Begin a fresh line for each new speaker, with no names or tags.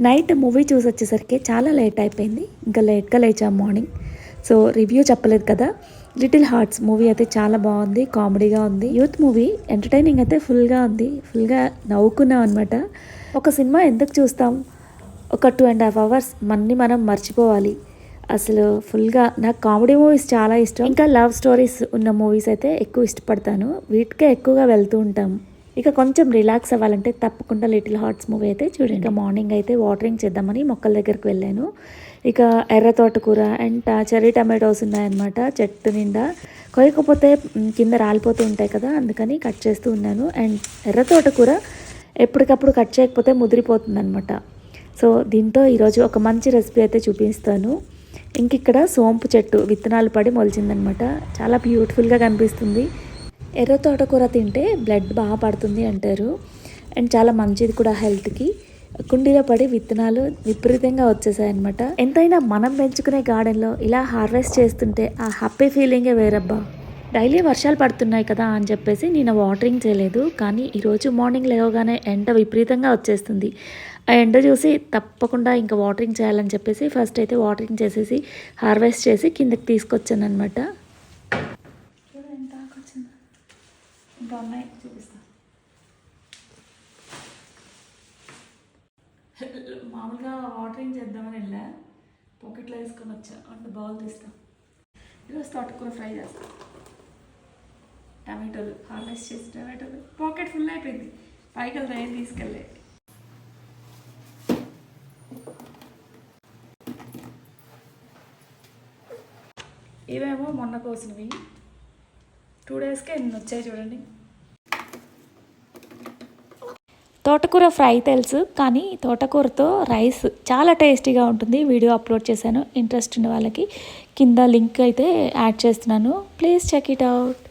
Night movie చూసి వచ్చేసరికి చాలా లేట్ అయిపోయింది. ఇంకా లేట్గా లేచాం మార్నింగ్. సో రివ్యూ చెప్పలేదు కదా. లిటిల్ హార్ట్స్ మూవీ అయితే చాలా బాగుంది, కామెడీగా ఉంది. యూత్ మూవీ, ఎంటర్టైనింగ్ అయితే ఫుల్గా ఉంది. ఫుల్గా నవ్వుకున్నాం అనమాట. ఒక సినిమా ఎందుకు చూస్తాం, ఒక 2.5 hours మనం మర్చిపోవాలి. అసలు ఫుల్గా నాకు కామెడీ మూవీస్ చాలా ఇష్టం. ఇంకా లవ్ స్టోరీస్ ఉన్న మూవీస్ అయితే ఎక్కువ ఇష్టపడతాను. వీటికే ఎక్కువగా వెళ్తూ ఉంటాము. ఇక కొంచెం రిలాక్స్ అవ్వాలంటే తప్పకుండా లిటిల్ హార్ట్స్ మూవీ అయితే చూడండి. ఇక మార్నింగ్ అయితే వాటరింగ్ చేద్దామని మొక్కల దగ్గరికి వెళ్ళాను. ఇక ఎర్ర తోటకూర అండ్ చెర్రీ టమాటోస్ ఉన్నాయన్నమాట చెట్టు నిండా. కొయ్యకపోతే కింద రాలిపోతూ ఉంటాయి కదా, అందుకని కట్ చేస్తూ ఉన్నాను. అండ్ ఎర్ర తోటకూర ఎప్పటికప్పుడు కట్ చేయకపోతే ముదిరిపోతుంది అనమాట. సో దీంతో ఈరోజు ఒక మంచి రెసిపీ అయితే చూపిస్తాను. ఇంక ఇక్కడ సోంపు చెట్టు విత్తనాలు పడి మొలిచిందనమాట. చాలా బ్యూటిఫుల్గా కనిపిస్తుంది. ఎర్ర తోటకూర తింటే బ్లడ్ బాగా పడుతుంది అంటారు. అండ్ చాలా మంచిది కూడా హెల్త్కి. కుండీలో పడి విత్తనాలు విపరీతంగా వచ్చేసాయన్నమాట. ఎంతైనా మనం పెంచుకునే గార్డెన్లో ఇలా హార్వెస్ట్ చేస్తుంటే ఆ హ్యాపీ ఫీలింగే వేరబ్బా. డైలీ వర్షాలు పడుతున్నాయి కదా అని చెప్పేసి నేను వాటరింగ్ చేయలేదు. కానీ ఈరోజు మార్నింగ్ లేవగానే ఎండ విపరీతంగా వచ్చేస్తుంది. ఆ ఎండ చూసి తప్పకుండా ఇంకా వాటరింగ్ చేయాలని చెప్పేసి ఫస్ట్ అయితే వాటరింగ్ చేసేసి హార్వెస్ట్ చేసి కిందకి తీసుకొచ్చాను అనమాట. ఇంకా ఉన్నాయి, చూపిస్తా. మామూలుగా వాటరింగ్ చేద్దామని వెళ్ళా, పాకెట్లో వేసుకొని వచ్చా. అంటే బౌల్ తీస్తా. ఈరోజు తోటకూర ఫ్రై చేస్తా. టమాటోలు హార్వెస్ట్ చేసి టమాటోలు పాకెట్ ఫుల్ అయిపోయింది. పైకి వెళ్తా, ఏం తీసుకెళ్ళే. ఇవేమో మొన్న కోసినవి. 2 daysకే ఎన్ని వచ్చాయి చూడండి. తోటకూర ఫ్రై తెలుసు, కానీ తోటకూరతో రైస్ చాలా టేస్టీగా ఉంటుంది. వీడియో అప్లోడ్ చేశాను. ఇంట్రెస్ట్ ఉన్న వాళ్ళకి కింద లింక్ అయితే యాడ్ చేస్తున్నాను. Please check it out.